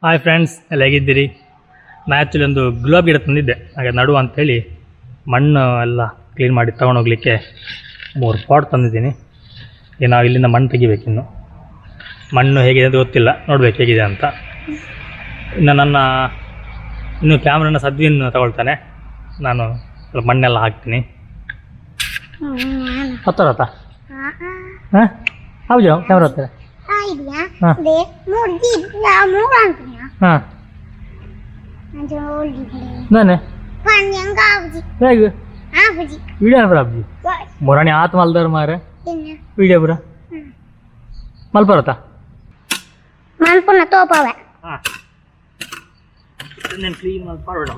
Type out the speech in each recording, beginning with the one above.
Hi friends, ಎಲ್ಲ ಹೇಗಿದ್ದೀರಿ? ನಾನು ಆ್ಯಕ್ಚುಲಿ ಒಂದು ಗುಲಾಬಿ ಗಿಡ ತಂದಿದ್ದೆ, ಹಾಗೆ ನಡುವ ಅಂಥೇಳಿ ಮಣ್ಣು ಎಲ್ಲ ಕ್ಲೀನ್ ಮಾಡಿ ತೊಗೊಂಡೋಗ್ಲಿಕ್ಕೆ 3 ಪಾಟ್ ತಂದಿದ್ದೀನಿ. ಈಗ ನಾವು ಇಲ್ಲಿಂದ ಮಣ್ಣು ತೆಗಿಬೇಕಿನ್ನು. ಮಣ್ಣು ಹೇಗಿದೆ ಅಂತ ಗೊತ್ತಿಲ್ಲ, ನೋಡ್ಬೇಕು ಹೇಗಿದೆ ಅಂತ. ಇನ್ನು ಕ್ಯಾಮ್ರಾನ ಸದ್ವಿನ್ ತಗೊಳ್ತಾನೆ, ನಾನು ಸ್ವಲ್ಪ ಮಣ್ಣೆಲ್ಲ ಹಾಕ್ತೀನಿ. ಹತ್ತಾರತ್ತಾ ಹಾಂ ಹೌದು ಕ್ಯಾಮ್ರಾ ಹತ್ತಾರ ಹಾಂ ನಾನೇ ಹೇಗೆ ವಿಡಿಯೋ ಬರ ಅಬ್ಜಿ ಮೊರಾಣಿ ಆತ ಮಲ್ದಾರ ಮಾರ ವಿಡಿಯೋ ಬರ ಮಲ್ಪರತ್ತಾ ಮಲ್ಪನ ತೋಪವ ಹಾಂ నేను క్లీన్ మల్పరడం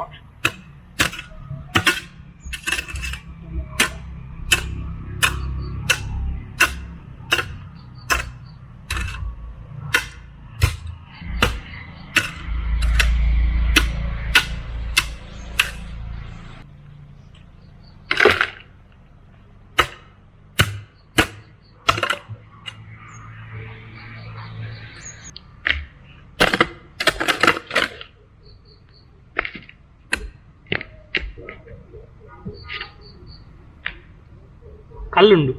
ಕಲ್ಲುಂಡು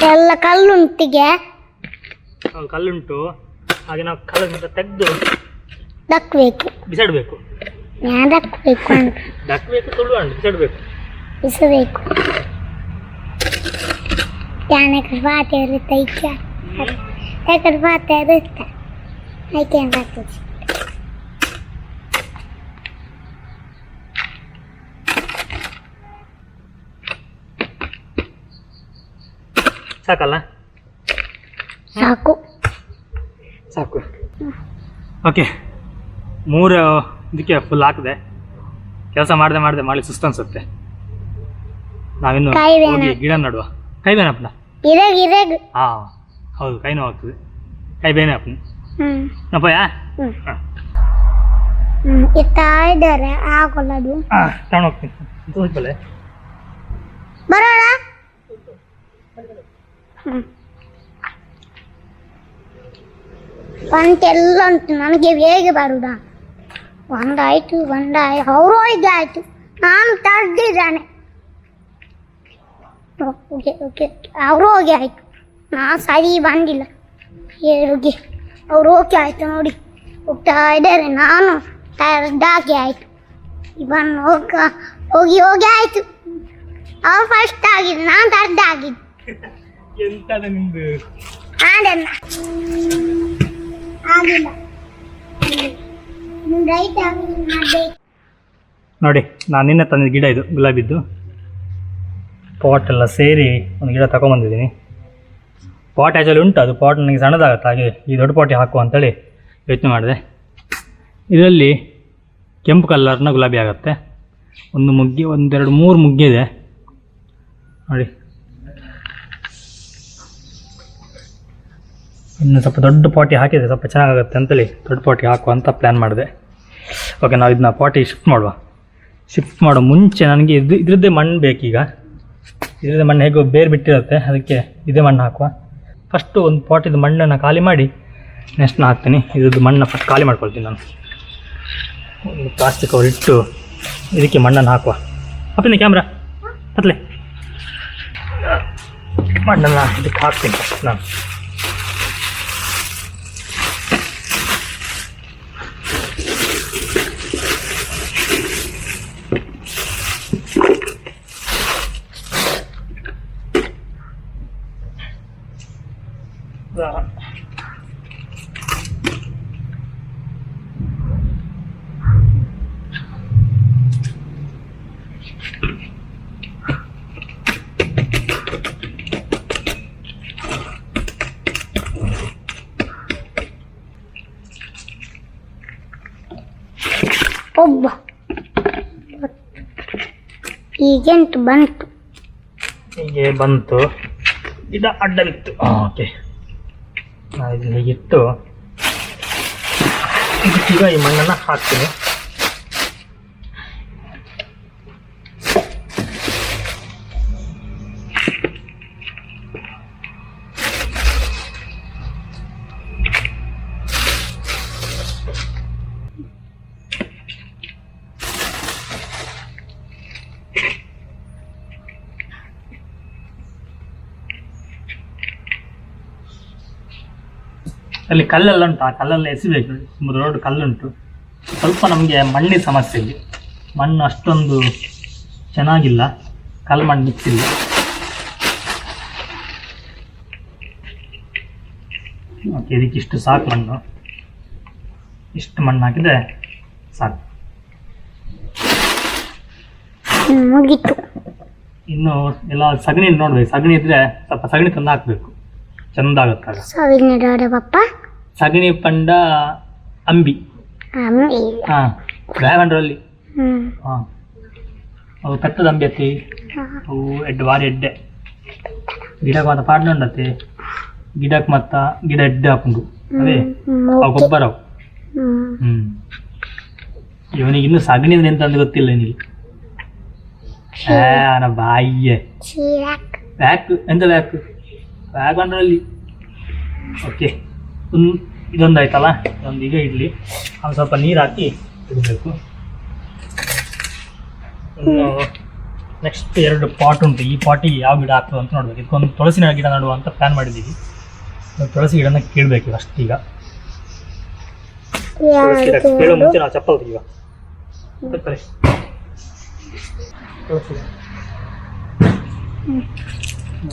ಎಲ್ಲ ಕಲ್ಲುಂಟಿಗೆ ಕಲ್ಲುಂಟು. ಹಾಗೆ ನಾವು ಕಲ್ಲನ್ನು ತೆಗೆದು ದಕ್ಕಬೇಕು, ಬಿಸಾಡಬೇಕು. ದಕ್ಕಬೇಕು ಅಂತ ದಕ್ಕಬೇಕು, ತುಳು ಅಂಡು ಬಿಸಾಡಬೇಕು, ಬಿಸಬೇಕು. ಯಾನಕ್ಕೆ ಪಾತ ಇರುತ್ತೆ ಯಾಕಡೆ ಪಾತ ಇರುತ್ತೆ ಆಯ್ಕೆ ಅಂತ ಆಗ್ತದೆ. ಸಾಕಲ್ಲ? ಸಾಕು ಸಾಕು. ಓಕೆ, 3 ಇದಕ್ಕೆ ಫುಲ್ ಹಾಕಿದೆ. ಕೆಲಸ ಮಾಡದೆ ಮಾಡಿ ಸುಸ್ತು ಅನ್ಸುತ್ತೆ. ನಾವಿನ್ನು ಹೋಗಿ ಗಿಡ ನಡುವ. ಕೈ ಬೇನಪ್ಪನ ಹಾಂ ಹೌದು, ಕೈ ನೋವು ಆಗ್ತದೆ. ಕೈ ಬೇನೆ ಅಪ್ಪನ ನಪ್ಪಯ್ಯ ಇರ್ತಾ ಇದ್ದಾರೆ ಆಗೋಲ್ಲದು. ಹಾಂ ತಗೊಂಡು ಹೋಗ್ತೀನಿ ತೋರಿಸಬಲ್ಲೆ ಬರೋಣ. ಎಲ್ಲ ಉಂಟು ನನಗೆ ಬೇಗ ಬರುದ. ಒಂದಾಯ್ತು ಅವರು ಹೋಗಿ ಆಯ್ತು, ನಾನು ತಡೆದಿದ್ದಾನೆ. ಓಕೆ ಓಕೆ ಅವರು ಹೋಗಿ ಆಯ್ತು, ನಾನು ಸರಿ ಬಂದಿಲ್ಲ. ಹೇಳುಗೆ ಅವರು ಓಕೆ ಆಯ್ತು ನೋಡಿ, ಹೋಗ್ತಾ ಇದ್ದಾರೆ. ನಾನು ತಡೆದಾಗಿ ಆಯ್ತು, ಇವನ್ ಹೋಗಿ ಆಯ್ತು. ಅವ್ರು ಫಸ್ಟ್ ಆಗಿದೆ, ನಾನು ತಡೆದಾಗಿದ್ದು. ಎಂತದ ನಿಮ್ದು ಆಡಲ್ಲ ಆಗಿಲ್ಲ ರೈಟ್ ನೋಡಿ. ನಾನು ನಿನ್ನೆ ತಂದಿದ್ದ ಗಿಡ ಇದು ಗುಲಾಬಿದ್ದು. ಪಾಟ್ ಎಲ್ಲ ಸೇರಿ ಒಂದು ಗಿಡ ತಗೊಂಬಂದಿದ್ದೀನಿ. ಪಾಟ್ ಆ್ಯಕ್ಚುಲಿ ಉಂಟು, ಅದು ಪಾಟ್ ನನಗೆ ಸಣ್ಣದಾಗತ್ತೆ, ಹಾಗೆ ಈ ದೊಡ್ಡ ಪಾಟಿಗೆ ಹಾಕುವ ಅಂತೇಳಿ ಯೋಚನೆ ಮಾಡಿದೆ. ಇದರಲ್ಲಿ ಕೆಂಪು ಕಲರ್ನ ಗುಲಾಬಿ ಆಗುತ್ತೆ. ಒಂದು ಮುಗ್ಗೆ, 1 2 3 ಮುಗ್ಗೆ ಇದೆ ನೋಡಿ. ಇನ್ನು ಸ್ವಲ್ಪ ದೊಡ್ಡ ಪಾಟಿ ಹಾಕಿದರೆ ಸ್ವಲ್ಪ ಚೆನ್ನಾಗಾಗುತ್ತೆ ಅಂತೇಳಿ ದೊಡ್ಡ ಪಾಟಿ ಹಾಕುವ ಅಂತ ಪ್ಲ್ಯಾನ್ ಮಾಡಿದೆ. ಓಕೆ, ನಾವು ಇದನ್ನ ಪಾಟಿ ಶಿಫ್ಟ್ ಮಾಡೋ ಮುಂಚೆ ನನಗೆ ಇದ್ರದ್ದೇ ಮಣ್ಣು ಬೇಕೀಗ. ಇದರದ್ದೇ ಮಣ್ಣು ಹೇಗೋ ಬೇರೆ ಬಿಟ್ಟಿರುತ್ತೆ, ಅದಕ್ಕೆ ಇದೇ ಮಣ್ಣು ಹಾಕುವ. ಫಸ್ಟು ಒಂದು ಪಾಟಿದ್ದು ಮಣ್ಣನ್ನು ಖಾಲಿ ಮಾಡಿ ನೆಕ್ಸ್ಟ್ ನಾನು ಹಾಕ್ತೀನಿ. ಇದ್ರದ್ದು ಮಣ್ಣನ್ನು ಫಸ್ಟ್ ಖಾಲಿ ಮಾಡ್ಕೊಳ್ತೀನಿ ನಾನು. ಒಂದು ಪ್ಲಾಸ್ಟಿಕ್ ಕವರ್ ಇಟ್ಟು ಇದಕ್ಕೆ ಮಣ್ಣನ್ನು ಹಾಕುವ. ಅಪ್ಪನೇ ಕ್ಯಾಮ್ರಾ ಹತ್ತಲೆ ಮಣ್ಣನ್ನು ಇದಕ್ಕೆ ಹಾಕ್ತೀನಿ ಫಸ್ಟ್ ನಾನು. ಒಬ್ಬ ಈಗೆಂಟು ಬಂತು, ಹೀಗೆ ಬಂತು. ಗಿಡ ಅಡ್ಡ ಬಿತ್ತು. ಓಕೆ, ನಾನು ಇದನ್ನ ಹೀಗಿಟ್ಟು ಇದಕ್ಕೀಗ ಈ ಮಣ್ಣನ್ನು ಹಾಕ್ತೀನಿ. ಅಲ್ಲಿ ಕಲ್ಲೆಲ್ಲ ಉಂಟು, ಆ ಕಲ್ಲೆಲ್ಲ ಎಸಿಬೇಕು ನೋಡಿ. ತುಂಬ ದೊಡ್ಡ ಕಲ್ಲುಂಟು. ಸ್ವಲ್ಪ ನಮಗೆ ಮಣ್ಣಿನ ಸಮಸ್ಯೆ ಇಲ್ಲಿ, ಮಣ್ಣು ಅಷ್ಟೊಂದು ಚೆನ್ನಾಗಿಲ್ಲ, ಕಲ್ಲು ಮಣ್ಣು ಮಿಕ್ಸಿಲ್ಲ. ಓಕೆ, ಇದಕ್ಕೆ ಇಷ್ಟು ಸಾಕು ಮಣ್ಣು, ಇಷ್ಟು ಮಣ್ಣು ಹಾಕಿದರೆ ಸಾಕು. ಮುಗೀತು. ಇನ್ನು ಎಲ್ಲ ಸಗಣಿ ನೋಡ್ಬೇಕು, ಸಗಣಿ ಇದ್ರೆ ಸ್ವಲ್ಪ ಸಗಣಿ ತಂದು ಹಾಕಬೇಕು, ಚಂದ ಆಗುತ್ತಾಗ. ಸಗಣಿ ಪಂಡ ಅಂಬಿ, ಹಾಂ ಡ್ರೈವರ್ರಲ್ಲಿ ಹಾಂ ಅವು ಕಟ್ಟದ ಅಂಬಿ ಅತ್ತಿ, ಅವು ಭಾರಿ ಎಡ್ಡೆ ಗಿಡಕ್ಕೆ ಮತ್ತು ಪಾಡ್ಲ ಉಂಡತ್ತೆ, ಗಿಡಕ್ಕೆ ಮತ್ತು ಗಿಡ ಎಡ್ಡೆ ಹಾಕೊಂಡು ಅವೇ ಅವು ಗೊಬ್ಬರ ಅವು. ಇವನಿಗೆ ಇನ್ನೂ ಸಗಣಿ ಎಂತಂದು ಗೊತ್ತಿಲ್ಲ ನಿನಗೆ. ಬಾಯಿಯೇ ಬ್ಯಾಕ್ ಎಂತ ಬ್ಯಾಕ್ ಬ್ಯಾಗ್ ಬಂದ್ರಲ್ಲಿ. ಓಕೆ, ಇದೊಂದು ಆಯ್ತಲ್ಲ, ಇದೊಂದು ಈಗ ಇಡ್ಲಿ. ಅವ್ನು ಸ್ವಲ್ಪ ನೀರು ಹಾಕಿ ಇಡಬೇಕು. ಇನ್ನು ನೆಕ್ಸ್ಟ್ 2 ಪಾಟ್ ಉಂಟು. ಈ ಪಾಟಿಗೆ ಯಾವ ಗಿಡ ಹಾಕ್ತದೆ ಅಂತ ನೋಡ್ಬೇಕು. ಇದಕ್ಕೊಂದು ತುಳಸಿನ ಗಿಡ ನಡುವ ಅಂತ ಪ್ಲ್ಯಾನ್ ಮಾಡಿದ್ದೀವಿ. ತುಳಸಿ ಗಿಡನ ಕೀಳ್ಬೇಕು ಅಷ್ಟೀಗ. ಕೇಳೋ ಮುಂಚೆ ನಾವು ಚಪ್ಪಲ್ ತೆಗಿವ.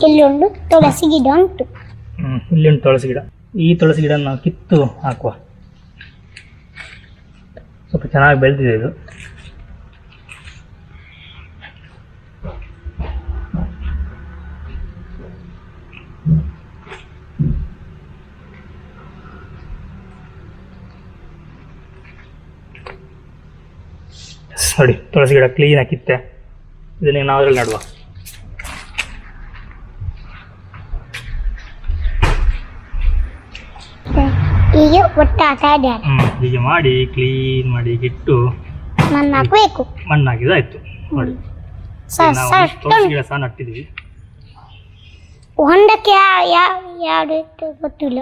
ಇಲ್ಲೊಂದು ತುಳಸಿ ಗಿಡ ಉಂಟು. ಇಲ್ಲೊಂದು ತುಳಸಿ ಗಿಡ. ಈ ತುಳಸಿ ಗಿಡ ನಾವು ಕಿತ್ತು ಹಾಕುವ. ಸ್ವಲ್ಪ ಚೆನ್ನಾಗಿ ಬೆಳೆದಿದೆ ಇದು. ನೋಡಿ, ತುಳಸಿ ಗಿಡ ಕ್ಲೀನ್ ಹಾಕಿತ್ತೆ. ಇದನ್ನ ನಾವು ಅದ್ರಲ್ಲಿ ನಡುವ. ಹೀಗೆ ಹೀಗೆ ಮಾಡಿ ಕ್ಲೀನ್ ಮಾಡಿ ಇಟ್ಟು ಮಣ್ಣು ಹಾಕಬೇಕು. ಮಣ್ಣು ಹಾಕಿದಾಯ್ತು. ನೋಡಿ, ತುಳಸಿ ಗಿಡ ಸಹ ನಟ್ಟಿದ್ದೀವಿ. ಹೊಂಡಕ್ಕೆ ಯಾವುದು ಗೊತ್ತಿಲ್ಲ.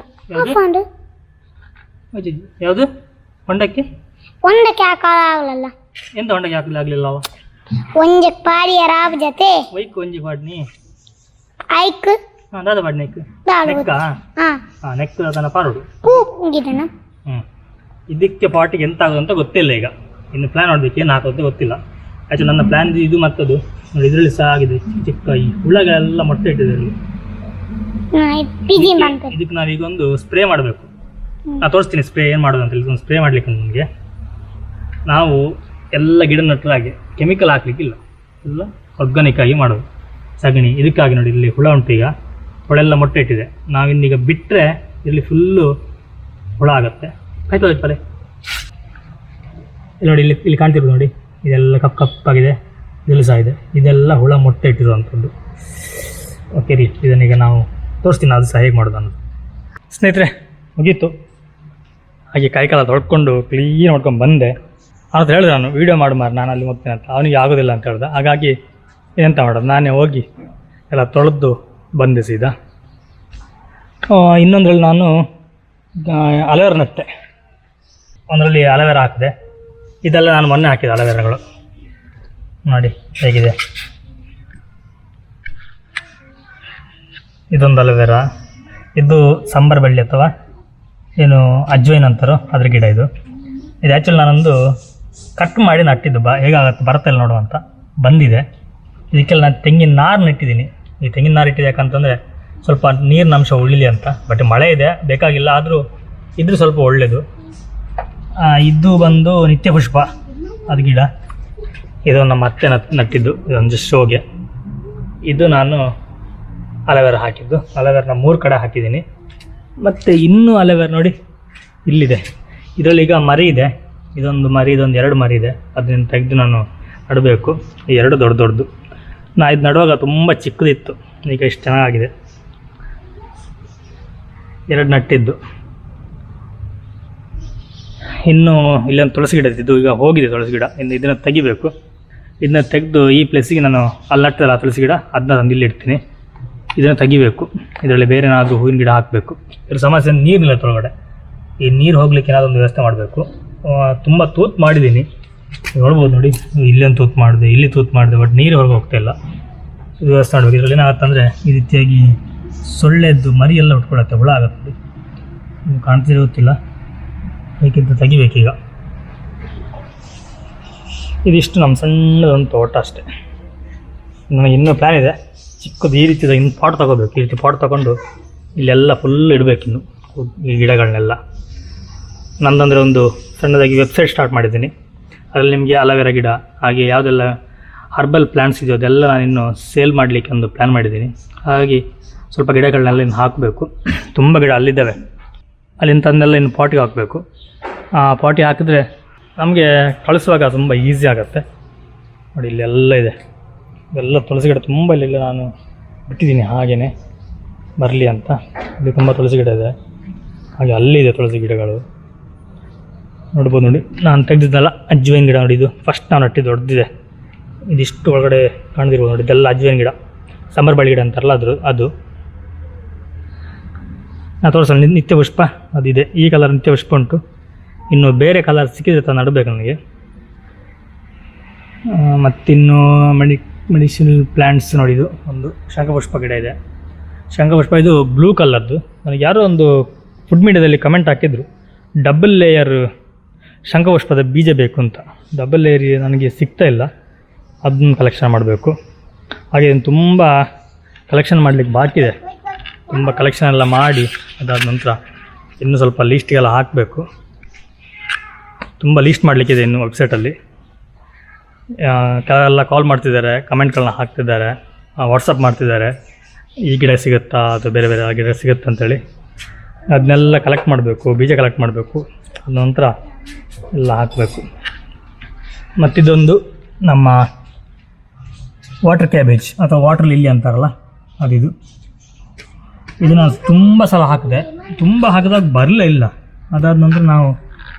ಯಾವುದು ಹೊಂಡಕ್ಕೆ? ಹೊಂಡಕ್ಕೆ ಹಾಕಲ್ಲ. ಎಂತ ಹೊಂಡಕ್ಕೆ ಹಾಕಲಾಗ್ಲಿಲ್ಲ? ಒಂಜಕ್ ಪಾಡಿ ರಾಬ್ ಜೊತೆ ವೈಕ್ ಒಂಜಿ ಪಾಡ್ನಿ ಐಕ್ ದಾದ ಪಾಡ್ ನೆಕ್ ನೆಕ್ಕ ನೆಕ್ ಅದನ್ನ ಪಾರೋಡು ಗಿಡನ. ಇದಕ್ಕೆ ಪಾಟಿಗೆ ಎಂತ ಆಗೋದು ಅಂತ ಗೊತ್ತಿಲ್ಲ. ಈಗ ಇನ್ನು ಪ್ಲಾನ್ ನೋಡ್ಬೇಕು, ಏನು ಹಾಕೋದು ಗೊತ್ತಿಲ್ಲ. ಆ್ಯಕ್ಚುಲಿ ನನ್ನ ಪ್ಲಾನ್ ಇದು ಮತ್ತದು ನೋಡಿ, ಇದರಲ್ಲಿ ಸಹ ಆಗಿದೆ ಚಿಕ್ಕ ಈ ಹುಳಗಳೆಲ್ಲ ಮೊಟ್ಟೆ ಇಟ್ಟಿದೆ. ಇದಕ್ಕೆ ನಾವೀಗ ಒಂದು ಸ್ಪ್ರೇ ಮಾಡಬೇಕು. ನಾನು ತೋರಿಸ್ತೀನಿ ಸ್ಪ್ರೇ ಏನು ಮಾಡೋದು ಅಂತ. ಇದೊಂದು ಸ್ಪ್ರೇ ಮಾಡಲಿಕ್ಕೆ ನಮಗೆ ನಾವು ಎಲ್ಲ ಗಿಡ ನಟ್ಟರಾಗಿ ಕೆಮಿಕಲ್ ಹಾಕ್ಲಿಕ್ಕಿಲ್ಲ, ಎಲ್ಲ ಆರ್ಗಾನಿಕ್ ಆಗಿ ಮಾಡೋದು. ಸಗಣಿ ಇದಕ್ಕಾಗಿ ನೋಡಿ, ಇಲ್ಲಿ ಹುಳ ಉಂಟು. ಈಗ ಹುಳೆಲ್ಲ ಮೊಟ್ಟೆ ಇಟ್ಟಿದೆ. ನಾವಿನ್ನೀಗ ಬಿಟ್ಟರೆ ಇಲ್ಲಿ ಫುಲ್ಲು ಹುಳ ಆಗುತ್ತೆ. ಆಯ್ತು ಪದೇ ಇಲ್ಲಿ ನೋಡಿ, ಇಲ್ಲಿ ಕಾಣ್ತಿರೋದು ನೋಡಿ, ಇದೆಲ್ಲ ಕಪ್ಪಾಗಿದೆ, ಇದೆಲ್ಲ ಸಹ ಇದೆ. ಇದೆಲ್ಲ ಹುಳ ಮೊಟ್ಟೆ ಇಟ್ಟಿರುವಂಥದ್ದು. ಓಕೆ ರೀ, ಇದನ್ನೀಗ ನಾವು ತೋರಿಸ್ತೀನಿ ಅದು ಸಹ ಹೇಗೆ ಮಾಡೋದು ಅನ್ನೋದು. ಸ್ನೇಹಿತರೆ, ಮುಗೀತು. ಹಾಗೆ ಕೈಕಾಲ ತೊಳ್ಕೊಂಡು ಕ್ಲೀನ್ ಮಾಡ್ಕೊಂಡು ಬಂದೆ. ಅವ್ರು ಹೇಳಿದೆ ನಾನು ವೀಡಿಯೋ ಮಾಡಿ ನಾನು ಅಲ್ಲಿ ಹೋಗ್ತೀನಿ ಅಂತ. ಅವನಿಗೆ ಆಗೋದಿಲ್ಲ ಅಂತ ಹೇಳ್ದೆ. ಹಾಗಾಗಿ ಎಂತ ಮಾಡೋದು, ನಾನೇ ಹೋಗಿ ಎಲ್ಲ ತೊಳೆದು ಬಂದೆ ಸೀದಾ. ಇನ್ನೊಂದರಲ್ಲಿ ನಾನು ಅಲೋವೆರಾ ನಟ್ಟೆ. ಒಂದರಲ್ಲಿ ಅಲೋವೆರಾ ಹಾಕಿದೆ. ಇದೆಲ್ಲ ನಾನು ಮೊನ್ನೆ ಹಾಕಿದೆ ಅಲೋವೆರಾಗಳು. ನೋಡಿ ಹೇಗಿದೆ. ಇದೊಂದು ಅಲೋವೆರಾ. ಇದು ಸಂಬಾರ ಬಳ್ಳಿ ಅಥವಾ ಏನು ಅಜ್ವೈನ್ ಅಂತಾರೋ ಅದ್ರ ಗಿಡ ಇದು. ಆ್ಯಕ್ಚುಲಿ ನಾನೊಂದು ಕಟ್ ಮಾಡಿ ನಟ್ಟಿದ್ದು ಹೇಗಾಗತ್ತೆ ಬರುತ್ತಲ್ಲ ನೋಡುವಂತ ಬಂದಿದೆ. ಇದಕ್ಕೆಲ್ಲ ನಾನು ತೆಂಗಿನ ನಾರು ನೆಟ್ಟಿದ್ದೀನಿ. ಈ ತೆಂಗಿನ ನಾರು ಇಟ್ಟಿದೆ ಯಾಕಂತಂದರೆ ಸ್ವಲ್ಪ ನೀರಿನ ಅಂಶ ಉಳಿಲಿ ಅಂತ. ಬಟ್ ಮಳೆ ಇದೆ, ಬೇಕಾಗಿಲ್ಲ. ಆದರೂ ಇದ್ರೂ ಸ್ವಲ್ಪ ಒಳ್ಳೆಯದು. ಇದು ಬಂದು ನಿತ್ಯ ಪುಷ್ಪ, ಅದು ಗಿಡ. ಇದು ನಮ್ಮ ಅತ್ತೆ ನಟ್ಟಿದ್ದು, ಇದೊಂದು ಶೋಗೆ. ಇದು ನಾನು ಅಲೋವೆರಾ ಹಾಕಿದ್ದು. ಅಲೋವೆರಾ 3 ಕಡೆ ಹಾಕಿದ್ದೀನಿ. ಮತ್ತು ಇನ್ನೂ ಅಲೋವೆರಾ ನೋಡಿ ಇಲ್ಲಿದೆ. ಇದರಲ್ಲಿ ಈಗ ಮರಿ ಇದೆ. ಇದೊಂದು ಮರಿ, ಇದೊಂದು 2 ಮರಿ ಇದೆ. ಅದನ್ನು ತೆಗೆದು ನಾನು ನಡಬೇಕು. ಈ 2 ದೊಡ್ಡದು. ನಾನು ಇದು ನಡುವಾಗ ತುಂಬ ಚಿಕ್ಕದಿತ್ತು, ಈಗ ಇಷ್ಟು ಚೆನ್ನಾಗಿದೆ. 2 ನಟ್ಟಿದ್ದು. ಇನ್ನು ಇಲ್ಲೊಂದು ತುಳಸಿ ಗಿಡ ಇದ್ದು, ಈಗ ಹೋಗಿದೆ ತುಳಸಿ ಗಿಡ. ಇನ್ನು ಇದನ್ನು ತೆಗಿಬೇಕು. ಇದನ್ನ ತೆಗೆದು ಈ ಪ್ಲೇಸಿಗೆ ನಾನು ಅಲ್ಲಿ ನಟ್ಟಲ್ಲ ತುಳಸಿ ಗಿಡ, ಅದನ್ನ ತಂದು ಇಲ್ಲಿ ಇಡ್ತೀನಿ. ಇದನ್ನು ತೆಗಿಬೇಕು. ಇದರಲ್ಲಿ ಬೇರೆ ಏನಾದರೂ ಹೂವಿನ ಗಿಡ ಹಾಕಬೇಕು. ಇದ್ರ ಸಮಸ್ಯೆ ನೀರಿಲ್ಲ ತೊಳಗಡೆ. ಈ ನೀರು ಹೋಗ್ಲಿಕ್ಕೆ ಏನಾದರೂ ಒಂದು ವ್ಯವಸ್ಥೆ ಮಾಡಬೇಕು. ತುಂಬ ತೂತು ಮಾಡಿದ್ದೀನಿ, ನೋಡ್ಬೋದು ನೋಡಿ. ಇಲ್ಲೊಂದು ತೂತು ಮಾಡಿದೆ, ಇಲ್ಲಿ ತೂತು ಮಾಡಿದೆ, ಬಟ್ ನೀರು ಹೊರಗೆ ಹೋಗ್ತಾಯಿಲ್ಲ. ಇದು ವ್ಯವಸ್ಥೆ ಮಾಡಬೇಕು. ಇದರಲ್ಲಿ ಏನಾಗುತ್ತಂದರೆ ಈ ರೀತಿಯಾಗಿ ಸೊಳ್ಳೆದ್ದು ಮರಿ ಎಲ್ಲ ಉಟ್ಕೊಳತ್ತೆ, ಹುಳ ಆಗುತ್ತೆ. ಕಾಣ್ತಿರೋ ಗೊತ್ತಿಲ್ಲ, ಬೇಕಿಂತ ತೆಗಿಬೇಕೀಗ. ಇದಿಷ್ಟು ನಮ್ಮ ಸಣ್ಣದೊಂದು ತೋಟ ಅಷ್ಟೇ. ನನಗೆ ಇನ್ನೂ ಪ್ಲ್ಯಾನ್ ಇದೆ, ಚಿಕ್ಕದು ಈ ರೀತಿದ ಇನ್ನು ಪಾಟ್ ತೊಗೋಬೇಕು. ಈ ರೀತಿ ಪಾಟ್ ತೊಗೊಂಡು ಇಲ್ಲೆಲ್ಲ ಫುಲ್ ಇಡಬೇಕು ಇನ್ನು ಈ ಗಿಡಗಳನ್ನೆಲ್ಲ. ನಂದಂದರೆ ಒಂದು ಸಣ್ಣದಾಗಿ ವೆಬ್ಸೈಟ್ ಸ್ಟಾರ್ಟ್ ಮಾಡಿದ್ದೀನಿ. ಅದರಲ್ಲಿ ನಿಮಗೆ ಅಲೋವೆರಾ ಗಿಡ ಹಾಗೆ ಯಾವುದೆಲ್ಲ ಹರ್ಬಲ್ ಪ್ಲ್ಯಾಂಟ್ಸ್ ಇದೆಯೋ ಅದೆಲ್ಲ ನಾನಿನ್ನು ಸೇಲ್ ಮಾಡಲಿಕ್ಕೆ ಒಂದು ಪ್ಲ್ಯಾನ್ ಮಾಡಿದ್ದೀನಿ. ಹಾಗಾಗಿ ಸ್ವಲ್ಪ ಗಿಡಗಳನ್ನೆಲ್ಲ ಇನ್ನು ಹಾಕಬೇಕು. ತುಂಬ ಗಿಡ ಅಲ್ಲಿದ್ದಾವೆ, ಅಲ್ಲಿಂದ ತಂದೆಲ್ಲ ಇನ್ನು ಪಾಟಿಗೆ ಹಾಕಬೇಕು. ಆ ಪಾಟಿಗೆ ಹಾಕಿದ್ರೆ ನಮಗೆ ಕಳಿಸುವಾಗ ತುಂಬ ಈಸಿ ಆಗುತ್ತೆ. ನೋಡಿ ಇಲ್ಲೆಲ್ಲ ಇದೆ, ಎಲ್ಲ ತುಳಸಿ ಗಿಡ ತುಂಬ ಇಲ್ಲೆಲ್ಲ ನಾನು ಬಿಟ್ಟಿದ್ದೀನಿ ಹಾಗೆಯೇ ಬರಲಿ ಅಂತ. ಇಲ್ಲಿ ತುಂಬ ತುಳಸಿ ಗಿಡ ಇದೆ, ಹಾಗೆ ಅಲ್ಲಿದೆ ತುಳಸಿ ಗಿಡಗಳು ನೋಡ್ಬೋದು. ನೋಡಿ ನಾನು ತೆಗೆದಿದ್ದಲ್ಲ ಅಜ್ವೈನ್ ಗಿಡ, ನೋಡಿ ಇದು ಫಸ್ಟ್ ನಾನು ನಟ್ಟಿದ್ದು ದೊಡ್ಡದಿದೆ. ಇದಿಷ್ಟು ಒಳಗಡೆ ಕಾಣ್ದಿರ್ಬೋದು ನೋಡಿ, ಇದೆಲ್ಲ ಅಜ್ವೈನ್ ಗಿಡ, ಸಮರ್ ಬಳ್ಳಿ ಗಿಡ ಅಂತಾರಲ್ಲ ಅದು. ನಾನು ತೋರಿಸಲ್ಲ ನಿತ್ಯ ಪುಷ್ಪ ಅದಿದೆ, ಈ ಕಲರ್ ನಿತ್ಯ ಪುಷ್ಪ ಉಂಟು. ಇನ್ನು ಬೇರೆ ಕಲರ್ ಸಿಕ್ಕಿದ್ರೆ ತಂದು ನಡಬೇಕು ನನಗೆ. ಮತ್ತಿನ್ನು ಮೆಡಿಸಿನಲ್ ಪ್ಲ್ಯಾಂಟ್ಸ್ ನೋಡಿದ್ದು ಒಂದು ಶಂಖಪುಷ್ಪ ಗಿಡ ಇದೆ. ಶಂಖಪುಷ್ಪ ಇದು ಬ್ಲೂ ಕಲರ್ದು. ನನಗೆ ಯಾರೋ ಒಂದು ಫುಡ್ ಮೀಡಿಯಾದಲ್ಲಿ ಕಮೆಂಟ್ ಹಾಕಿದ್ರು, ಡಬಲ್ ಲೇಯರ್ ಶಂಖಪುಷ್ಪದ ಬೀಜ ಬೇಕು ಅಂತ. ಡಬಲ್ ಲೇಯರ್ ನನಗೆ ಸಿಗ್ತಾ ಇಲ್ಲ, ಅದನ್ನ ಕಲೆಕ್ಷನ್ ಮಾಡಬೇಕು. ಹಾಗೆ ತುಂಬ ಕಲೆಕ್ಷನ್ ಮಾಡಲಿಕ್ಕೆ ಬಾಕಿ ಇದೆ. ತುಂಬ ಕಲೆಕ್ಷನ್ ಎಲ್ಲ ಮಾಡಿ ಅದಾದ ನಂತರ ಇನ್ನೂ ಸ್ವಲ್ಪ ಲೀಸ್ಟಿಗೆಲ್ಲ ಹಾಕಬೇಕು. ತುಂಬ ಲೀಸ್ಟ್ ಮಾಡಲಿಕ್ಕಿದೆ ಇನ್ನು ವೆಬ್ಸೈಟಲ್ಲಿ. ಕೆಲವೆಲ್ಲ ಕಾಲ್ ಮಾಡ್ತಿದ್ದಾರೆ, ಕಮೆಂಟ್ಗಳನ್ನ ಹಾಕ್ತಿದ್ದಾರೆ, ವಾಟ್ಸಪ್ ಮಾಡ್ತಿದ್ದಾರೆ, ಈ ಗಿಡ ಸಿಗುತ್ತಾ ಅದು ಬೇರೆ ಬೇರೆ ಗಿಡ ಸಿಗುತ್ತಾ ಅಂತೇಳಿ. ಅದನ್ನೆಲ್ಲ ಕಲೆಕ್ಟ್ ಮಾಡಬೇಕು, ಬೀಜ ಕಲೆಕ್ಟ್ ಮಾಡಬೇಕು, ಅದ ನಂತರ ಎಲ್ಲ ಹಾಕಬೇಕು. ಮತ್ತಿದೊಂದು ನಮ್ಮ ವಾಟರ್ ಕ್ಯಾಬೇಜ್ ಅಥವಾ ವಾಟರ್ ಲಿಲ್ಲಿ ಅಂತಾರಲ್ಲ ಅದಿದು. ಇದು ನಾನು ತುಂಬ ಸಲ ಹಾಕಿದೆ, ತುಂಬ ಹಾಕಿದಾಗ ಬರಲೇ ಇಲ್ಲ. ಅದಾದ ನಂತರ ನಾವು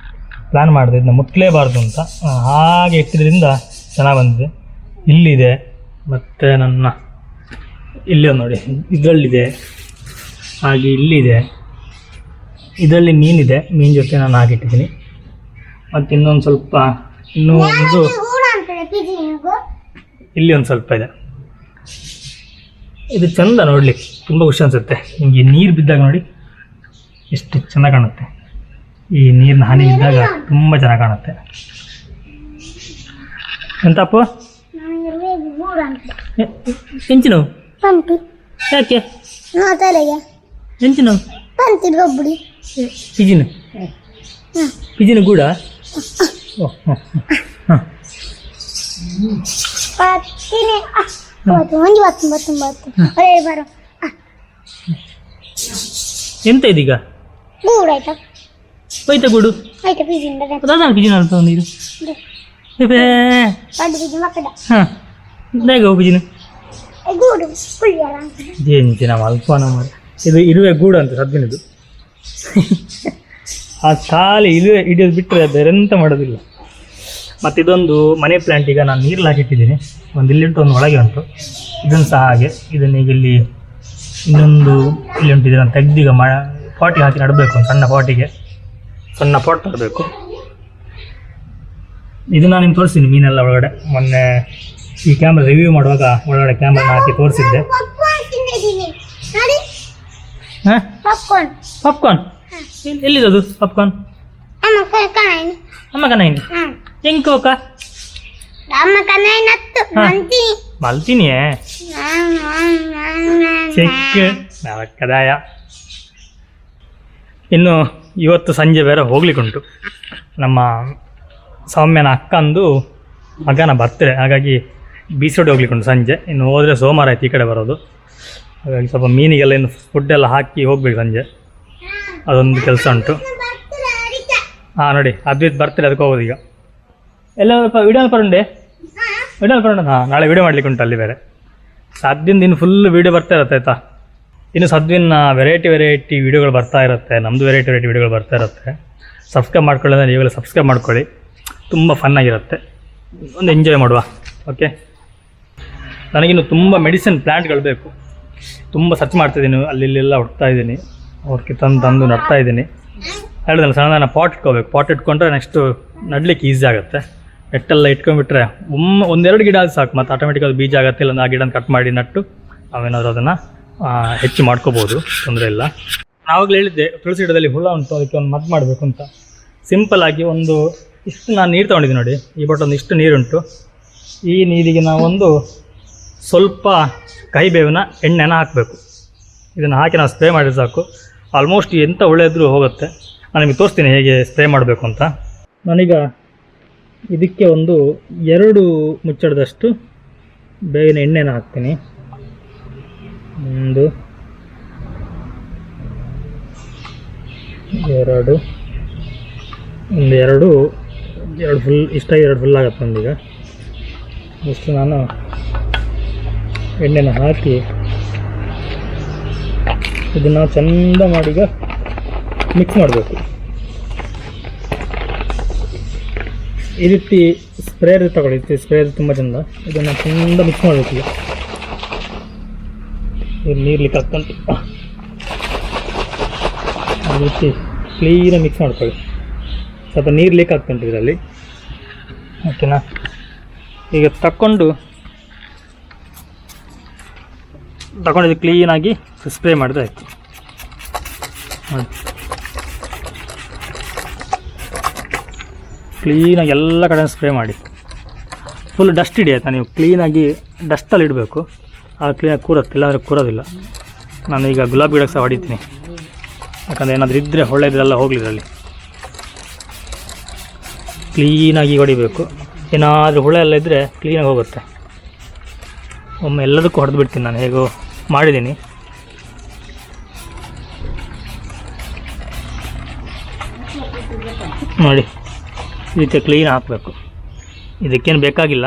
ಪ್ಲ್ಯಾನ್ ಮಾಡಿದೆ ಇದನ್ನ ಮುಟ್ಲೇಬಾರ್ದು ಅಂತ, ಹಾಗೆ ಇಟ್ಟಿದ್ರಿಂದ ಚೆನ್ನಾಗಿ ಬಂದಿದೆ. ಇಲ್ಲಿದೆ, ಮತ್ತು ನನ್ನ ಇಲ್ಲಿ ನೋಡಿ ಇದರಲ್ಲಿದೆ, ಹಾಗೆ ಇಲ್ಲಿದೆ. ಇದರಲ್ಲಿ ಮೀನಿದೆ, ಮೀನು ಜೊತೆ ನಾನು ಹಾಕಿಟ್ಟಿದ್ದೀನಿ. ಮತ್ತು ಇನ್ನೊಂದು ಸ್ವಲ್ಪ, ಇನ್ನೂ ಒಂದು ಇಲ್ಲಿ ಒಂದು ಸ್ವಲ್ಪ ಇದೆ. ಇದು ಚೆಂದ ನೋಡಲಿಕ್ಕೆ, ತುಂಬ ಖುಷಿ ಅನಿಸುತ್ತೆ. ನಿಮಗೆ ನೀರು ಬಿದ್ದಾಗ ನೋಡಿ ಎಷ್ಟು ಚೆನ್ನಾಗಿ ಕಾಣುತ್ತೆ. ಈ ನೀರಿನ ಹನಿ ಬಿದ್ದಾಗ ತುಂಬ ಚೆನ್ನಾಗಿ ಕಾಣುತ್ತೆ. ಎಂತಪ್ಪ ಎಂಚಿನ ಯಾಕೆ ಎಂಚಿನ ಪಿಜಿನು ಪಿಜಿನು ಗೂಡ ಎಂತ ಇದೀಗ ಹೋಯ್ತಾ ಗೂಡು ಪಿಜಿನ ಅಂತ ನೀರು ಹಾಂ ಬೇಗ ಪಿಜಿನ ಜೇಂಚಿನ ಅಲ್ಪನ ಮಾಡಿ ಇದು ಇರುವೆ ಗೂಡು ಅಂತ ಸದ್ದಿನದು. ಆ ಖಾಲಿ ಇರುವೆ ಹಿಡಿಯೋದು ಬಿಟ್ಟರೆ ಬೇರೆಂತ ಮಾಡೋದಿಲ್ಲ. ಮತ್ತು ಇದೊಂದು ಮನಿ ಪ್ಲ್ಯಾಂಟ್ ಈಗ ನಾನು ನೀರಲ್ಲಿ ಹಾಕಿಟ್ಟಿದ್ದೀನಿ. ಒಂದು ಇಲ್ಲಿಂಟು ಒಂದು ಒಳಗೆ ಉಂಟು, ಇದನ್ನು ಸಹ ಹಾಗೆ. ಇದನ್ನು ಈಗ ಇಲ್ಲಿ ಇನ್ನೊಂದು ಇಲ್ಲಿ ಉಂಟು, ಇದನ್ನು ತೆಗ್ದೀಗ ಪಾಟಿಗೆ ಹಾಕಿ ನಡಬೇಕು. ಒಂದು ಸಣ್ಣ ಪಾಟಿಗೆ ಸಣ್ಣ ಪಾಟ್ ತರಬೇಕು. ಇದು ನಾನು ನಿಮ್ಗೆ ತೋರಿಸ್ತೀನಿ ಮೀನೆಲ್ಲ ಒಳಗಡೆ. ಮೊನ್ನೆ ಈ ಕ್ಯಾಮ್ರಾ ರಿವ್ಯೂ ಮಾಡುವಾಗ ಒಳಗಡೆ ಕ್ಯಾಮ್ರಾನ ಹಾಕಿ ತೋರಿಸಿದ್ದೆ. ಹಾಂ ಪಾಪ್ಕಾರ್ನ್ ಎಲ್ಲಿರೋದು ಪಾಪ್ಕಾರ್ನ್? ಅಮ್ಮ ಕನಾಯಿನಿ ಹೆಂಗೆ ಹೋಕ ಮಲ್ತೀನಿಯೇ ಚೆಕ್ ಕದಾಯ. ಇನ್ನು ಇವತ್ತು ಸಂಜೆ ಬೇರೆ ಹೋಗ್ಲಿಕ್ಕುಂಟು. ನಮ್ಮ ಸೌಮ್ಯನ ಅಕ್ಕಂದು ಮಗನ ಬರ್ತ್ಡೇ, ಹಾಗಾಗಿ ಬೀಚ್ ರೋಡ್ ಹೋಗ್ಲಿಕ್ಕುಂಟು ಸಂಜೆ. ಇನ್ನು ಹೋದರೆ ಸೋಮವಾರ ಆಯ್ತು ಈ ಕಡೆ ಬರೋದು. ಹಾಗಾಗಿ ಸ್ವಲ್ಪ ಮೀನಿಗೆಲ್ಲ ಇನ್ನು ಫುಡ್ಡೆಲ್ಲ ಹಾಕಿ ಹೋಗ್ಬೇಕು ಸಂಜೆ, ಅದೊಂದು ಕೆಲಸ ಉಂಟು. ಹಾಂ ನೋಡಿ ಅದ್ವಿತ್ ಬರ್ತಾರೆ, ಅದಕ್ಕೆ ಹೋಗೋದು ಈಗ. ಎಲ್ಲ ವಿಡಿಯೋ ಪರಂಡೆ ಹಾಂ ನಾಳೆ ವಿಡಿಯೋ ಮಾಡ್ಲಿಕ್ಕೆ ಉಂಟು ಅಲ್ಲಿ ಬೇರೆ. ಸದ್ದಿಂದ ಇನ್ನು ಫುಲ್ ವೀಡಿಯೋ ಬರ್ತಾ ಇರುತ್ತೆ ಆಯಿತಾ. ಇನ್ನು ಸದ್ವಿನ ವೆರೈಟಿ ವೀಡಿಯೋಗಳು ಬರ್ತಾ ಇರುತ್ತೆ, ನಮ್ಮದು ವೆರೈಟಿ ವೀಡಿಯೋಗಳು ಬರ್ತಾ ಇರುತ್ತೆ. ಸಬ್ಸ್ಕ್ರೈಬ್ ಮಾಡ್ಕೊಳ್ಳಿ ಅಂದರೆ ಈಗಲೇ ಸಬ್ಸ್ಕ್ರೈಬ್ ಮಾಡ್ಕೊಳ್ಳಿ, ತುಂಬ ಫನ್ನಾಗಿರುತ್ತೆ, ಒಂದು ಎಂಜಾಯ್ ಮಾಡುವ. ಓಕೆ, ನನಗಿನ್ನು ತುಂಬ ಮೆಡಿಸಿನ್ ಪ್ಲ್ಯಾಂಟ್ಗಳು ಬೇಕು. ತುಂಬ ಸರ್ಚ್ ಮಾಡ್ತಿದ್ದೀನಿ, ಅಲ್ಲಿಲ್ಲೆಲ್ಲ ಹುಡ್ತಾ ಇದ್ದೀನಿ, ಅವ್ರಿಗೆ ತಂದು ನಡ್ತಾ ಇದ್ದೀನಿ. ಹೇಳಿದ್ನಲ್ಲ ಸಣ್ಣ ಪಾಟ್ ಇಟ್ಕೋಬೇಕು. ಪಾಟ್ ಇಟ್ಕೊಂಡ್ರೆ ನೆಕ್ಸ್ಟು ನಡಲಿಕ್ಕೆ ಈಸಿ ಆಗುತ್ತೆ. ನೆಟ್ಟೆಲ್ಲ ಇಟ್ಕೊಂಡ್ಬಿಟ್ರೆ ಒಂದೆರಡು ಗಿಡ ಅದು ಸಾಕು, ಮತ್ತು ಆಟೋಮೆಟಿಕ್ ಅದು ಬೀಜ ಆಗುತ್ತೆ. ಇಲ್ಲ ಆ ಗಿಡನ ಕಟ್ ಮಾಡಿ ನಟ್ಟು ನಾವೇನಾದರೂ ಅದನ್ನು ಹೆಚ್ಚು ಮಾಡ್ಕೋಬೋದು, ತೊಂದರೆ ಇಲ್ಲ. ಆವಾಗಲೇ ಹೇಳಿದ್ದೆ ತುಳಸಿ ಗಿಡದಲ್ಲಿ ಹುಳ ಉಂಟು, ಅದಕ್ಕೆ ಒಂದು ಮದ್ದು ಮಾಡಬೇಕು ಅಂತ. ಸಿಂಪಲ್ ಆಗಿ ಒಂದು ಇಷ್ಟು ನಾನು ನೀರು ತೊಗೊಂಡಿದ್ದೀನಿ ನೋಡಿ, ಈ ಬಾಟಲ್ ಇಷ್ಟು ನೀರುಂಟು. ಈ ನೀರಿಗೆ ನಾವೊಂದು ಸ್ವಲ್ಪ ಕಹಿಬೇವಿನ ಎಣ್ಣೆನ ಹಾಕಬೇಕು. ಇದನ್ನು ಹಾಕಿ ನಾವು ಸ್ಪ್ರೇ ಮಾಡಿದ್ರೆ ಸಾಕು, ಆಲ್ಮೋಸ್ಟ್ ಎಂಥ ಹುಳ ಇದ್ದರೂ ಹೋಗುತ್ತೆ. ನಾನು ನಿಮಗೆ ತೋರಿಸ್ತೀನಿ ಹೇಗೆ ಸ್ಪ್ರೇ ಮಾಡಬೇಕು ಅಂತ. ನಾನೀಗ ಇದಕ್ಕೆ ಒಂದು 2 ಮುಚ್ಚಳದಷ್ಟು ಬೇವಿನ ಎಣ್ಣೆನ ಹಾಕ್ತೀನಿ. 1 2 2 ಫುಲ್ ಇಷ್ಟಾಗಿ 2 ಫುಲ್ ಆಗುತ್ತೆ ಒಂದೀಗ. ಇಷ್ಟು ನಾನು ಎಣ್ಣೆನ ಹಾಕಿ ಇದನ್ನು ಚೆಂದ ಮಾಡೀಗ ಮಿಕ್ಸ್ ಮಾಡಬೇಕು. ಈ ರೀತಿ ಸ್ಪ್ರೇಯರ್ ತಗೊಳ್ಳಿ, ಸ್ಪ್ರೇಯರ್ ತುಂಬ ಚೆಂದ. ಇದನ್ನು ಚೆಂದ ಮಿಕ್ಸ್ ಮಾಡಬೇಕು. ಇದು ನೀರ್ಲಿಕ್ಕೆ ಹಾಕ್ಕೊಂಡು ಈ ರೀತಿ ಕ್ಲೀನಾಗಿ ಮಿಕ್ಸ್ ಮಾಡ್ಕೊಳ್ಳಿ. ಸ್ವಲ್ಪ ನೀರು ಲೀಕ್ ಆಗ್ತುಂಟು ಇದರಲ್ಲಿ, ಓಕೆನಾ. ಈಗ ತಗೊಂಡು ಇದು ಕ್ಲೀನಾಗಿ ಸ್ಪ್ರೇ ಮಾಡಿದ್ರೆ ಆಯಿತು. ಕ್ಲೀನಾಗಿ ಎಲ್ಲ ಕಡೆ ಸ್ಪ್ರೇ ಮಾಡಿ. ಫುಲ್ ಡಸ್ಟ್ ಹಿಡಿಯುತ್ತಾ, ನೀವು ಕ್ಲೀನಾಗಿ ಡಸ್ಟಲ್ಲಿ ಇಡಬೇಕು, ಆಗ ಕ್ಲೀನಾಗಿ ಕೂರುತ್ತೆ, ಇಲ್ಲಾಂದರೆ ಕೂರೋದಿಲ್ಲ. ನಾನು ಈಗ ಗುಲಾಬಿ ಗಿಡಕ್ಕೆ ಸಹ ಹೊಡಿತೀನಿ, ಯಾಕಂದರೆ ಏನಾದರೂ ಇದ್ದರೆ ಹೊಳ್ಳೆ ಇದೆಲ್ಲ ಹೋಗಲಿದ್ರಲ್ಲಿ. ಕ್ಲೀನಾಗಿ ಹೊಡಿಬೇಕು. ಏನಾದರೂ ಹುಳ ಎಲ್ಲ ಇದ್ದರೆ ಕ್ಲೀನಾಗಿ ಹೋಗುತ್ತೆ. ಒಮ್ಮೆ ಎಲ್ಲದಕ್ಕೂ ಹೊಡೆದು ಬಿಡ್ತೀನಿ, ನಾನು ಹೇಗೋ ಮಾಡಿದ್ದೀನಿ. ನೋಡಿ ಈ ರೀತಿ ಕ್ಲೀನ್ ಹಾಕಬೇಕು. ಇದಕ್ಕೇನು ಬೇಕಾಗಿಲ್ಲ,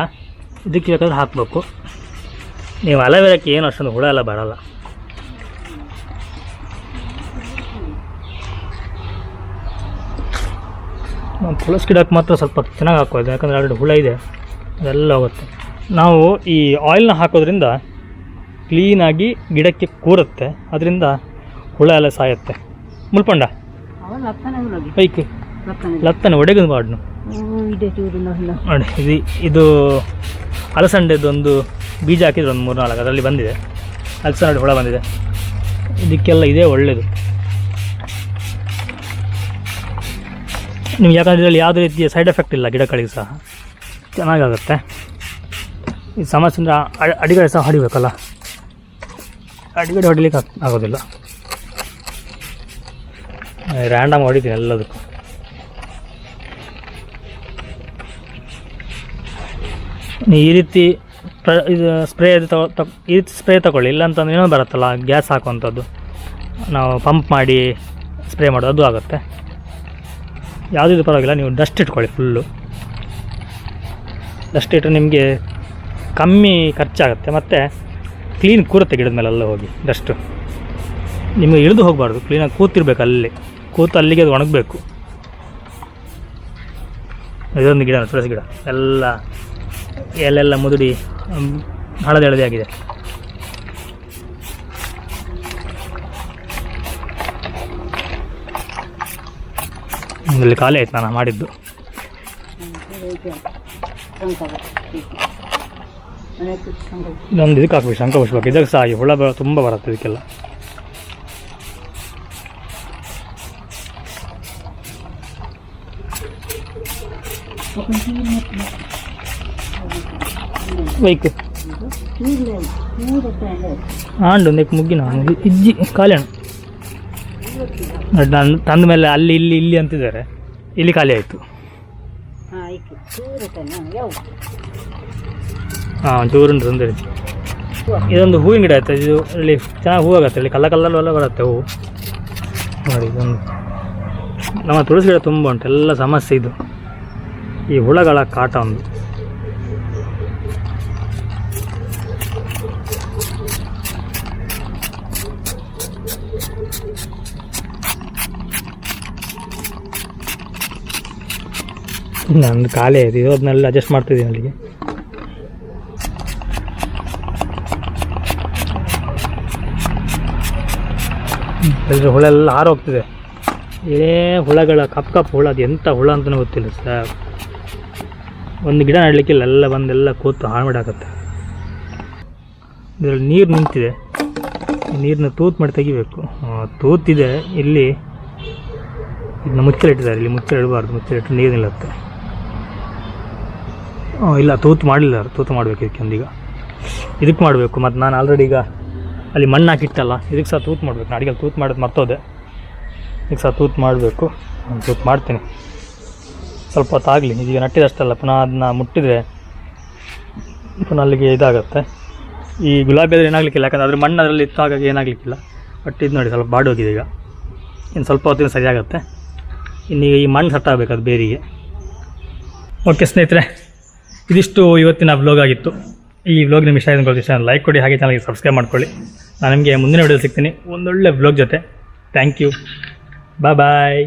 ಇದಕ್ಕೆ ಬೇಕಾದ್ರೆ ಹಾಕಬೇಕು. ನೀವು ಅಲೋವೆರಾಕ್ಕೆ ಏನು ಅಷ್ಟೊಂದು ಹುಳ ಎಲ್ಲ ಬರಲ್ಲ. ನಾನು ತುಳಸಿ ಗಿಡಕ್ಕೆ ಮಾತ್ರ ಸ್ವಲ್ಪ ಚೆನ್ನಾಗಿ ಹಾಕೋದು, ಯಾಕಂದರೆ ಆಲ್ರೆಡಿ ಹುಳ ಇದೆ, ಅದೆಲ್ಲ ಹೋಗುತ್ತೆ. ನಾವು ಈ ಆಯಿಲ್ನ ಹಾಕೋದ್ರಿಂದ ಕ್ಲೀನಾಗಿ ಗಿಡಕ್ಕೆ ಕೂರುತ್ತೆ, ಅದರಿಂದ ಹುಳ ಎಲ್ಲ ಸಾಯುತ್ತೆ. ಮುಲ್ಪಂಡ ಬೈಕ್ ಲತ್ತನೆ ಒಡೆಗದು ಮಾಡ್ನು ನೋಡಿ. ಇದು ಅಲಸಂಡೆದೊಂದು ಬೀಜ ಹಾಕಿದ್ರೆ ಒಂದು 3-4 ಅದರಲ್ಲಿ ಬಂದಿದೆ. ಅಲಸಂಡೆ ಹುಳ ಬಂದಿದೆ. ಇದಕ್ಕೆಲ್ಲ ಇದೇ ಒಳ್ಳೆಯದು. ನಿಮ್ಗೆ ಯಾಕಂದರೆ ಇದರಲ್ಲಿ ಯಾವುದೇ ರೀತಿಯ ಸೈಡ್ ಎಫೆಕ್ಟ್ ಇಲ್ಲ, ಗಿಡಗಳಿಗೆ ಸಹ ಚೆನ್ನಾಗಾಗುತ್ತೆ. ಈ ಸಮಸ್ಯೆ ಅಂದರೆ ಅಡಿಗಡೆ ಸಹ ಹೊಡಿಬೇಕಲ್ಲ, ಅಡಿಗಡೆ ಹೊಡಿಲಿಕ್ಕೆ ಆಗೋದಿಲ್ಲ. ರ್ಯಾಂಡಮ್ ಹೊಡಿತೀನಿ ಎಲ್ಲದಕ್ಕೂ. ನೀವು ಈ ರೀತಿ ಇದು ಸ್ಪ್ರೇ ಈ ರೀತಿ ಸ್ಪ್ರೇ ತಗೊಳ್ಳಿ. ಇಲ್ಲಾಂತಂದ್ರೆ ಏನೋ ಬರುತ್ತಲ್ಲ ಗ್ಯಾಸ್ ಹಾಕುವಂಥದ್ದು, ನಾವು ಪಂಪ್ ಮಾಡಿ ಸ್ಪ್ರೇ ಮಾಡೋದು, ಅದು ಆಗುತ್ತೆ. ಯಾವುದಿದು ಪರವಾಗಿಲ್ಲ, ನೀವು ಡಸ್ಟ್ ಇಟ್ಕೊಳ್ಳಿ. ಫುಲ್ಲು ಡಸ್ಟ್ ಇಟ್ಟರೆ ನಿಮಗೆ ಕಮ್ಮಿ ಖರ್ಚಾಗುತ್ತೆ, ಮತ್ತು ಕ್ಲೀನ್ ಕೂರುತ್ತೆ ಗಿಡದ ಮೇಲೆಲ್ಲ ಹೋಗಿ ಡಸ್ಟು. ನಿಮಗೆ ಇಳಿದು ಹೋಗಬಾರ್ದು, ಕ್ಲೀನಾಗಿ ಕೂತಿರ್ಬೇಕು, ಅಲ್ಲಿ ಕೂತು ಅಲ್ಲಿಗೆ ಅದು ಒಣಗಬೇಕು. ಇದೊಂದು ಗಿಡ ತುಳಸಿ ಗಿಡ ಎಲ್ಲ ಎಲೆಲ್ಲ ಮುದುಡಿ ಹಳದಿ ಆಗಿದೆ. ಇಲ್ಲಿ ಖಾಲಿ ಆಯ್ತು ನಾನು ಮಾಡಿದ್ದು. ಇದೊಂದು ಇದಕ್ಕೆ ಹಾಕ್ಬೇಕು, ಶಂಖ ಪುಷ್ಪಕ್ಕೆ. ಇದಕ್ಕೆ ಸಹ ಹುಳ ತುಂಬ ಬರುತ್ತೆ ಇದಕ್ಕೆಲ್ಲ. ಬೈಕ್ ಆಂಡು ನೆಕ್ ಮುಗ್ಗಿನ ಇಜ್ಜಿ ಖಾಲಿ ಹಣ್ಣು ನಾನು ತಂದ ಮೇಲೆ ಅಲ್ಲಿ ಇಲ್ಲಿ ಇಲ್ಲಿ ಅಂತಿದ್ದಾರೆ, ಇಲ್ಲಿ ಖಾಲಿ ಆಯಿತು. ಹಾಂ ಚೂರುಂಟು ತಂದಿರಿ. ಇದೊಂದು ಹೂವಿನ ಗಿಡ ಆಯ್ತು, ಇದು ಇಲ್ಲಿ ಚೆನ್ನಾಗಿ ಹೂ ಆಗುತ್ತೆ, ಇಲ್ಲಿ ಕಲ್ಲಲ್ಲೆಲ್ಲ ಬರುತ್ತೆ ಹೂವು ನೋಡಿ. ಇದೊಂದು ನಮ್ಮ ತುಳಸಿ ಗಿಡ ತುಂಬ ಉಂಟು, ಎಲ್ಲ ಸಮಸ್ಯೆ ಇದು, ಈ ಹುಳಗಳ ಕಾಟ ಒಂದು. ನಂದು ಖಾಲಿ ಆಯಿತು, ಇದನ್ನೆಲ್ಲ ಅಡ್ಜಸ್ಟ್ ಮಾಡ್ತಿದ್ದೀನಿ ಅಲ್ಲಿಗೆ. ಇದ್ರ ಹುಳ ಎಲ್ಲ ಹಾರೋಗ್ತಿದೆ. ಏನೇ ಹುಳಗಳ ಕಪ್ಪು ಹುಳ, ಅದು ಎಂಥ ಹುಳ ಅಂತಲೂ ಗೊತ್ತಿಲ್ಲ ಸರ್. ಒಂದು ಗಿಡ ನಡಲಿಕ್ಕಿಲ್ಲ, ಎಲ್ಲ ಬಂದೆಲ್ಲ ಕೂತು ಹಾಳು ಮಾಡಾಕತ್ತೆ. ಇದರಲ್ಲಿ ನೀರು ನಿಂತಿದೆ, ನೀರನ್ನ ತೂತು ಮಾಡಿ ತೆಗಿಬೇಕು. ತೂತಿದೆ ಇಲ್ಲಿ, ಇದನ್ನ ಮುಚ್ಚಳ ಇಟ್ಟಿದ್ದಾರೆ. ಇಲ್ಲಿ ಮುಚ್ಚಳ ಇಡಬಾರ್ದು, ಮುಚ್ಚಳ ಇಟ್ಟರೆ ನೀರು ನಿಲ್ಲುತ್ತೆ. ಇಲ್ಲ, ತೂತು ಮಾಡಲಿಲ್ಲ, ತೂತು ಮಾಡಬೇಕು ಇದಕ್ಕೆ. ಒಂದೀಗ ಇದಕ್ಕೆ ಮಾಡಬೇಕು. ಮತ್ತು ನಾನು ಆಲ್ರೆಡಿ ಈಗ ಅಲ್ಲಿ ಮಣ್ಣು ಹಾಕಿಟ್ಟಲ್ಲ, ಇದಕ್ಕೆ ಸಹ ತೂತು ಮಾಡಬೇಕು. ನಾನು ಅಡಿಗೆಲ್ಲಿ ತೂತು ಮಾಡೋದು ಮರ್ತೋದೆ. ಇದಕ್ಕೆ ಸಹ ತೂತು ಮಾಡಬೇಕು. ನಾನು ತೂತು ಮಾಡ್ತೀನಿ. ಸ್ವಲ್ಪ ಹೊತ್ತಾಗಲಿ. ಇದೀಗ ನಟ್ಟಿದಷ್ಟಲ್ಲ, ಪುನಃ ಅದನ್ನ ಮುಟ್ಟಿದರೆ ಪುನಃ ಅಲ್ಲಿಗೆ ಇದಾಗುತ್ತೆ. ಈ ಗುಲಾಬಿ ಆದರೆ ಏನಾಗಲಿಕ್ಕಿಲ್ಲ, ಯಾಕಂದರೆ ಅದ್ರ ಮಣ್ಣು ಅದರಲ್ಲಿ ಇತ್ತು, ಹಾಗಾಗಿ ಏನಾಗಲಿಕ್ಕಿಲ್ಲ. ಬಟ್ ಇದು ನೋಡಿ ಸ್ವಲ್ಪ ಬಾಡೋಗಿದೆ. ಈಗ ಇನ್ನು ಸ್ವಲ್ಪ ಹೊತ್ತಿನ ಸರಿ ಆಗುತ್ತೆ. ಇನ್ನೀಗ ಈ ಮಣ್ಣು ಸೆಟ್ ಆಗಬೇಕು ಅದು ಬೇರಿಗೆ. ಓಕೆ ಸ್ನೇಹಿತರೆ, ಇದಿಷ್ಟು ಇವತ್ತಿನ ವ್ಲಾಗ್ ಆಗಿತ್ತು. ಈ ವ್ಲಾಗ್ ನಿಮಗೆ ಇಷ್ಟ ಆಯ್ತು ಅನ್ಕೊಳ್ತೀನಿ. ಲೈಕ್ ಕೊಡಿ, ಹಾಗೆ ಚಾನಲ್ಗೆ ಸಬ್ಸ್ಕ್ರೈಬ್ ಮಾಡ್ಕೊಳ್ಳಿ. ನಾನು ನಿಮಗೆ ಮುಂದಿನ ವಿಡಿಯೋ ಸಿಗ್ತೀನಿ ಒಂದೊಳ್ಳೆ ವ್ಲಾಗ್ ಜೊತೆ. Thank you. ಬಾಯ್.